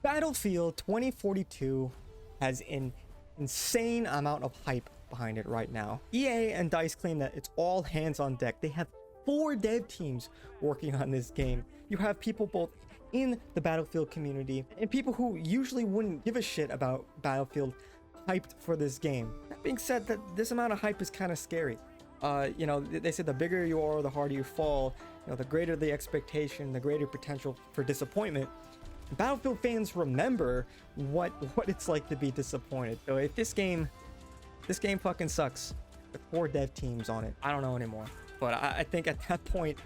Battlefield 2042 has an insane amount of hype behind it right now. EA and DICE claim that it's all hands on deck. They have 4 dev teams working on this game. You have people both in the Battlefield community and people who usually wouldn't give a shit about Battlefield hyped for this game. That being said, that this amount of hype is kind of scary. They said the bigger you are, the harder you fall. The greater the expectation, the greater potential for disappointment. Battlefield fans remember what it's like to be disappointed. So if this game fucking sucks with 4 dev teams on it, I don't know anymore. But I think at that point,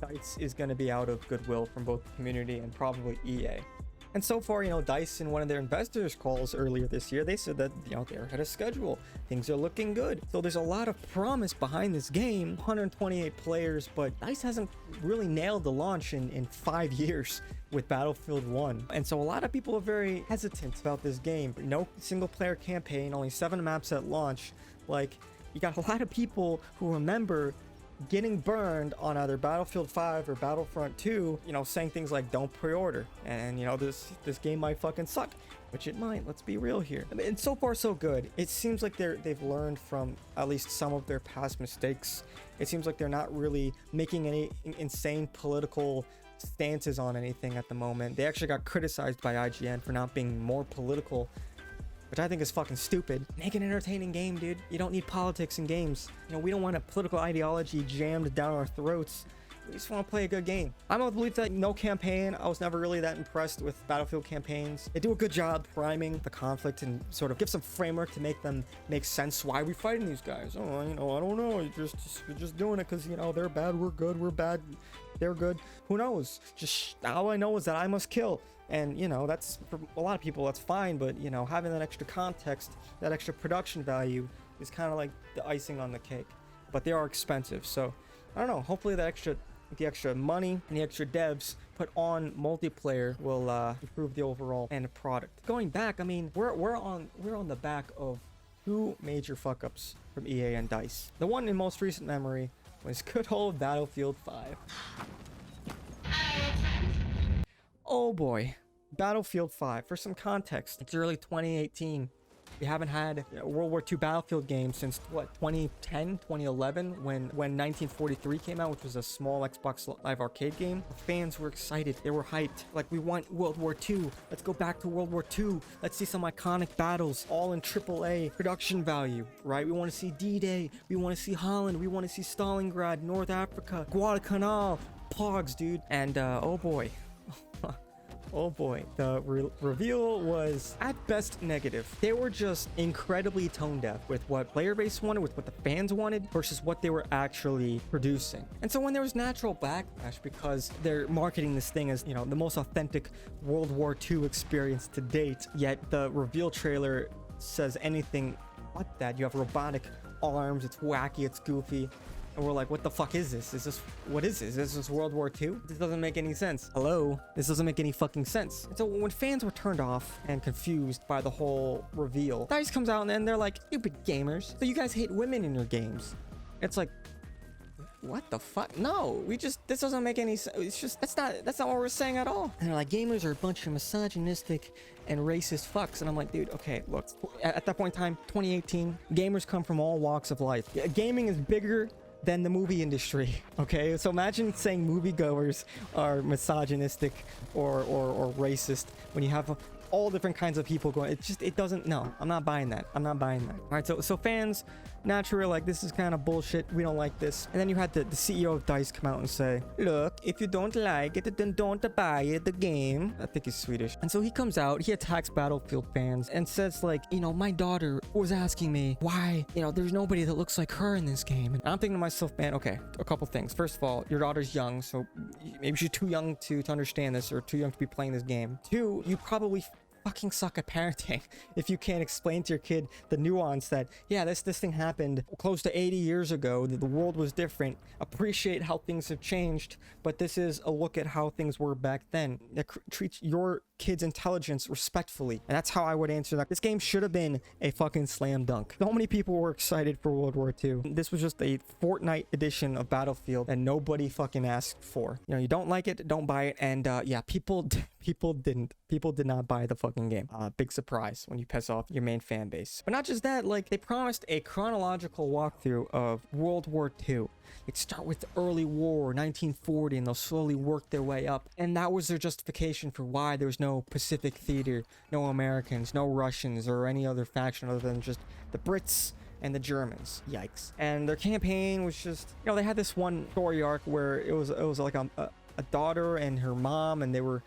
DICE is going to be out of goodwill from both the community and probably EA. And so far, DICE in one of their investors calls earlier this year, they said that, they're ahead of schedule. Things are looking good. So there's a lot of promise behind this game. 128 players, but DICE hasn't really nailed the launch in 5 years with Battlefield 1. And so a lot of people are very hesitant about this game. No single player campaign, only 7 maps at launch. Like, you got a lot of people who remember getting burned on either Battlefield 5 or Battlefront 2, saying things like don't pre-order and this game might fucking suck, which it might. Let's be real here. And so far so good. It seems like they've learned from at least some of their past mistakes. It seems like they're not really making any insane political stances on anything at the moment. They actually got criticized by IGN for not being more political, which I think is fucking stupid. Make an entertaining game, dude. You don't need politics in games. We don't want a political ideology jammed down our throats. We just want to play a good game. I'm of the belief that no campaign. I was never really that impressed with Battlefield campaigns. They do a good job priming the conflict and sort of give some framework to make them make sense. Why are we fighting these guys? Oh, I don't know. You're just doing it because, they're bad, we're good, we're bad, they're good. Who knows? Just all I know is that I must kill. And, that's for a lot of people, that's fine. But, having that extra context, that extra production value is kind of like the icing on the cake. But they are expensive. So, I don't know. Hopefully the extra money and the extra devs put on multiplayer will improve the overall end product. Going back, I mean, we're on the back of 2 major fuck-ups from EA and DICE. The one in most recent memory was good old Battlefield 5. Oh boy, Battlefield 5. For some context, it's early 2018. We haven't had a World War II Battlefield game since, 2010, 2011, when 1943 came out, which was a small Xbox Live Arcade game. The fans were excited. They were hyped. Like, we want World War II. Let's go back to World War II. Let's see some iconic battles, all in AAA production value, right? We want to see D-Day. We want to see Holland. We want to see Stalingrad, North Africa, Guadalcanal, Pogs, dude. And, oh boy. Oh boy, the reveal was at best negative. They were just incredibly tone deaf with what player base wanted, with what the fans wanted, versus what they were actually producing. And so when there was natural backlash because they're marketing this thing as, the most authentic World War II experience to date, yet the reveal trailer says anything but that. You have robotic arms, it's wacky, it's goofy. And we're like, what the fuck is this? What is this? Is this World War II? This doesn't make any sense. Hello? This doesn't make any fucking sense. And so when fans were turned off and confused by the whole reveal, DICE comes out and then they're like, stupid gamers. So you guys hate women in your games. It's like, what the fuck? No, this doesn't make any sense. It's just, that's not what we're saying at all. And they're like, gamers are a bunch of misogynistic and racist fucks. And I'm like, dude, okay, look, at that point in time, 2018, gamers come from all walks of life. Gaming is bigger than the movie industry. Okay, so imagine saying moviegoers are misogynistic or racist when you have all different kinds of people going. It doesn't. No, I'm not buying that. All right, so fans naturally like, this is kind of bullshit, we don't like this. And then you had the CEO of DICE come out and say, look, if you don't like it, then don't buy the game. I think he's Swedish. And so he comes out, he attacks Battlefield fans and says like, my daughter was asking me why, there's nobody that looks like her in this game. And I'm thinking to myself, man, okay, a couple things. First of all, your daughter's young, so maybe she's too young to understand this, or too young to be playing this game. 2, you probably fucking suck at parenting if you can't explain to your kid the nuance that, yeah, this thing happened close to 80 years ago, that the world was different, appreciate how things have changed, but this is a look at how things were back then. That treats your kids' intelligence respectfully. And that's how I would answer that. This game should have been a fucking slam dunk. So many people were excited for World War II. This was just a Fortnite edition of Battlefield that nobody fucking asked for. You know, you don't like it, don't buy it. And yeah, people did not buy the fucking game. Big surprise when you piss off your main fan base. But not just that, like, they promised a chronological walkthrough of World War II. It'd start with the early war, 1940, and they'll slowly work their way up. And that was their justification for why there was no Pacific theater, no Americans, no Russians, or any other faction other than just the Brits and the Germans. Yikes. And their campaign was just, you know, they had this one story arc where it was like a daughter and her mom, and they were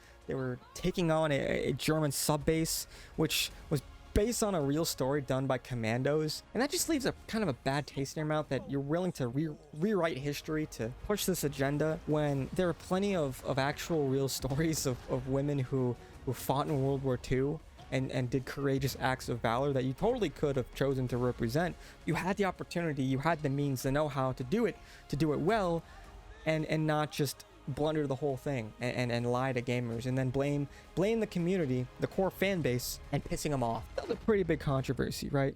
taking on a German sub base, which was based on a real story done by commandos. And that just leaves a kind of a bad taste in your mouth that you're willing to rewrite history to push this agenda when there are plenty of actual real stories of women who fought in World War II and did courageous acts of valor that you totally could have chosen to represent. You had the opportunity, you had the means, the know-how to do it well, and not just blunder the whole thing and lie to gamers and then blame the community, the core fan base, and pissing them off. That was a pretty big controversy, right?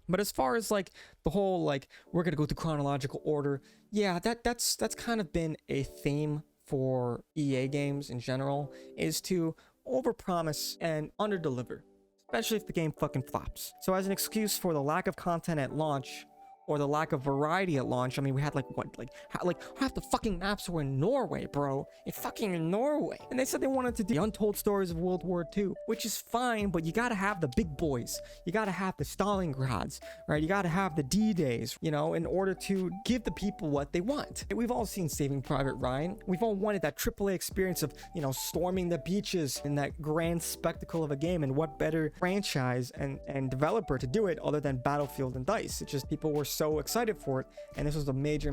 But as far as like the whole like we're gonna go through chronological order, yeah, that's kind of been a theme for EA games in general, is to overpromise and underdeliver, especially if the game fucking flops. So as an excuse for the lack of content at launch, or the lack of variety at launch, I mean, we had like half the fucking maps were in Norway, bro. In fucking Norway. And they said they wanted to do the untold stories of World War II, which is fine, but you gotta have the big boys. You gotta have the Stalingrads, right? You gotta have the D-Days, you know, in order to give the people what they want. We've all seen Saving Private Ryan. We've all wanted that AAA experience of, you know, storming the beaches in that grand spectacle of a game, and what better franchise and developer to do it other than Battlefield and DICE. It's just people were so excited for it, and this was a major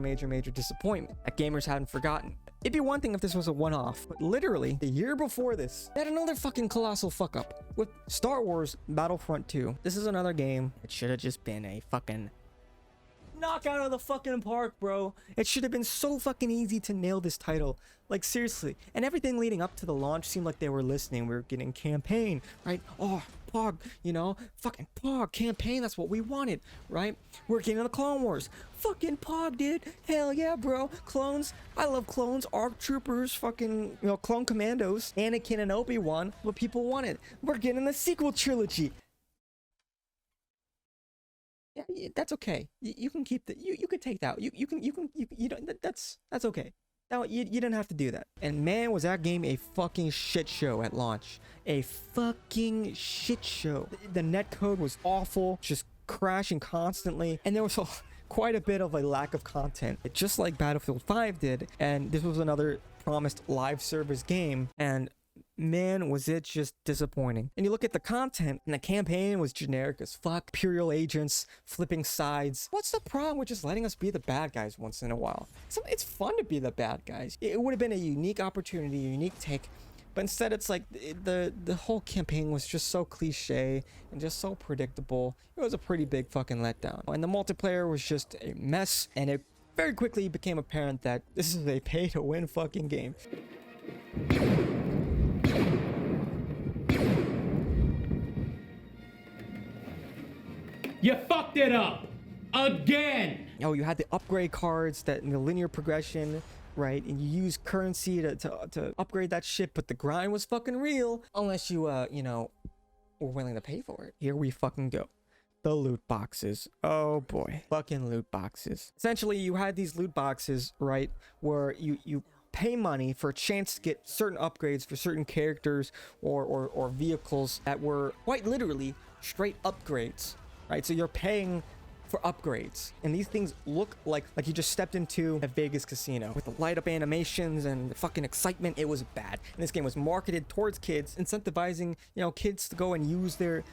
disappointment that gamers hadn't forgotten. It'd be one thing if this was a one-off, but literally the year before this, they had another fucking colossal fuck up with Star Wars Battlefront 2. This is another game that should have just been a fucking knock out of the fucking park, bro. It should have been so fucking easy to nail this title. Like, seriously. And everything leading up to the launch seemed like they were listening. We were getting campaign, right? Oh, POG, you know? Fucking POG, campaign, that's what we wanted, right? We're getting the Clone Wars. Fucking POG, dude. Hell yeah, bro. Clones. I love clones. ARC troopers, fucking, you know, clone commandos. Anakin and Obi-Wan, what people wanted. We're getting the sequel trilogy. Yeah, that's okay. You can keep the you can take that. You don't. That's okay. Now you didn't have to do that. And man, was that game a fucking shit show at launch. A fucking shit show. The netcode was awful, just crashing constantly, and there was quite a bit of a lack of content, just like Battlefield 5 did. And this was another promised live service game, and man, was it just disappointing. And you look at the content, and the campaign was generic as fuck. Imperial agents flipping sides. What's the problem with just letting us be the bad guys once in a while? It's fun to be the bad guys. It would have been a unique opportunity, a unique take, but instead it's like the whole campaign was just so cliche and just so predictable. It was a pretty big fucking letdown. And the multiplayer was just a mess, and it very quickly became apparent that this is a pay-to-win fucking game. You fucked it up again. Oh, you had the upgrade cards that in the linear progression, right? And you use currency to upgrade that shit, but the grind was fucking real unless you you know, were willing to pay for it. Here we fucking go. The loot boxes. Oh boy, fucking loot boxes. Essentially, you had these loot boxes, right, where you pay money for a chance to get certain upgrades for certain characters or vehicles that were quite literally straight upgrades. Right, so you're paying for upgrades, and these things look like you just stepped into a Vegas casino with the light up animations and the fucking excitement. It was bad, and this game was marketed towards kids, incentivizing, you know, kids to go and use their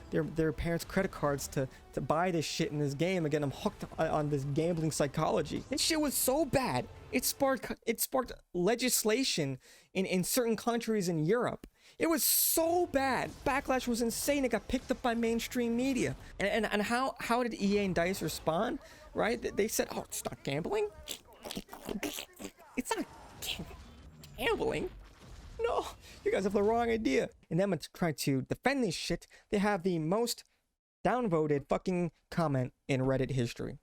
parents' credit cards to buy this shit in this game and get them hooked on this gambling psychology. This shit was so bad, it sparked legislation in certain countries in Europe. It was so bad. Backlash was insane. It got picked up by mainstream media. And how did EA and DICE respond? Right? They said, oh, it's not gambling. It's not gambling. No, you guys have the wrong idea. And then to try to defend this shit, they have the most downvoted fucking comment in Reddit history.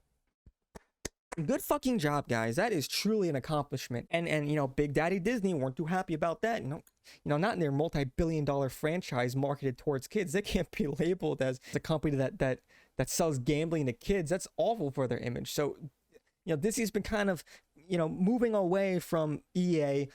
Good fucking job, guys. That is truly an accomplishment. And you know, Big Daddy Disney weren't too happy about that. You know, not in their multi-billion-dollar franchise marketed towards kids. They can't be labeled as a company that sells gambling to kids. That's awful for their image. So, you know, Disney's been kind of, you know, moving away from EA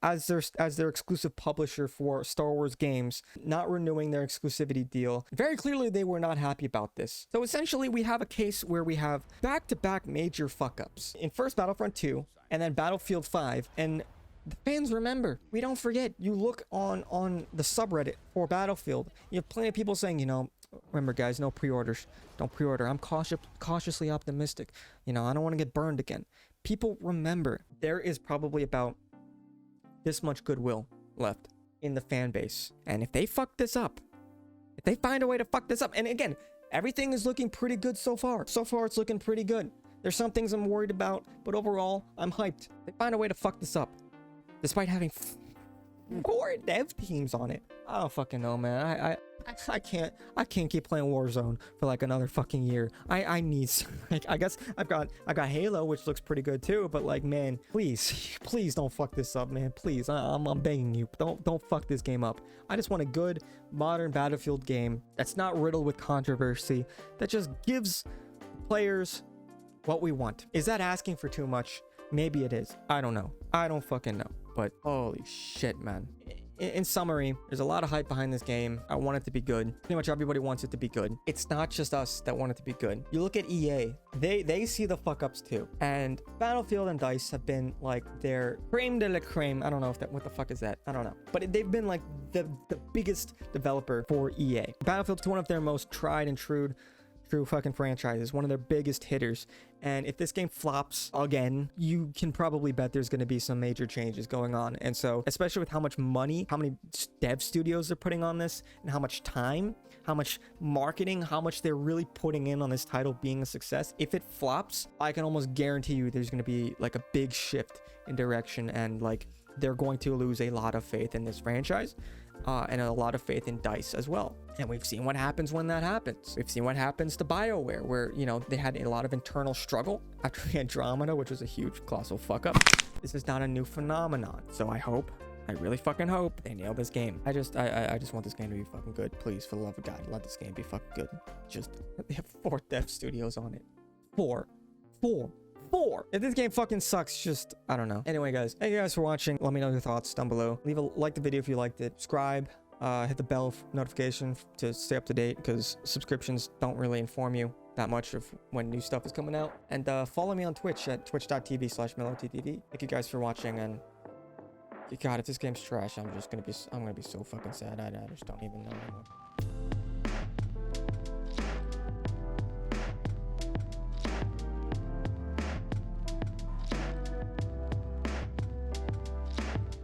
as their exclusive publisher for Star Wars games, not renewing their exclusivity deal. Very clearly, they were not happy about this. So essentially, we have a case where we have back-to-back major fuck-ups in first Battlefront 2 and then Battlefield 5. And the fans remember. We don't forget. You look on the subreddit for Battlefield, you have plenty of people saying, you know, remember guys, no pre-orders. Don't pre-order. I'm cautiously optimistic. You know, I don't want to get burned again. People remember. There is probably about this much goodwill left in the fan base. And if they fuck this up, if they find a way to fuck this up, and again, everything is looking pretty good so far. So far, it's looking pretty good. There's some things I'm worried about, but overall, I'm hyped. They find a way to fuck this up, despite having 4 dev teams on it. I don't fucking know, man. I can't keep playing Warzone for like another fucking year. I need, like, I guess I've got Halo, which looks pretty good too, but like, man, please don't fuck this up, man. Please, I'm begging you, don't fuck this game up. I just want a good modern Battlefield game that's not riddled with controversy, that just gives players what we want. Is that asking for too much? Maybe it is. I don't know. I don't fucking know. But holy shit, man. In summary, there's a lot of hype behind this game. I want it to be good. Pretty much everybody wants it to be good. It's not just us that want it to be good. You look at EA, they see the fuck ups too. And Battlefield and DICE have been like their creme de la creme. I don't know if that, what the fuck is that? I don't know. But they've been like the biggest developer for EA. Battlefield's one of their most tried and true fucking franchises, one of their biggest hitters. And if this game flops again, you can probably bet there's going to be some major changes going on. And so, especially with how much money, how many dev studios they're putting on this, and how much time, how much marketing, how much they're really putting in on this title being a success, if it flops, I can almost guarantee you there's going to be like a big shift in direction, and like they're going to lose a lot of faith in this franchise. And a lot of faith in DICE as well. And we've seen what happens when that happens. We've seen what happens to BioWare, where, you know, they had a lot of internal struggle after Andromeda, which was a huge colossal fuck up. This is not a new phenomenon. So I really fucking hope they nail this game. I just want this game to be fucking good. Please, for the love of God, let this game be fucking good. Just, they have 4 dev studios on it. 4. If this game fucking sucks, just, I don't know. Anyway, guys, thank you guys for watching. Let me know your thoughts down below. Like the video if you liked it. Subscribe, hit the bell notification to stay up to date, because subscriptions don't really inform you that much of when new stuff is coming out. And follow me on Twitch at twitch.tv/mellowttv. Thank you guys for watching, and God, if this game's trash, I'm gonna be so fucking sad. I just don't even know anymore.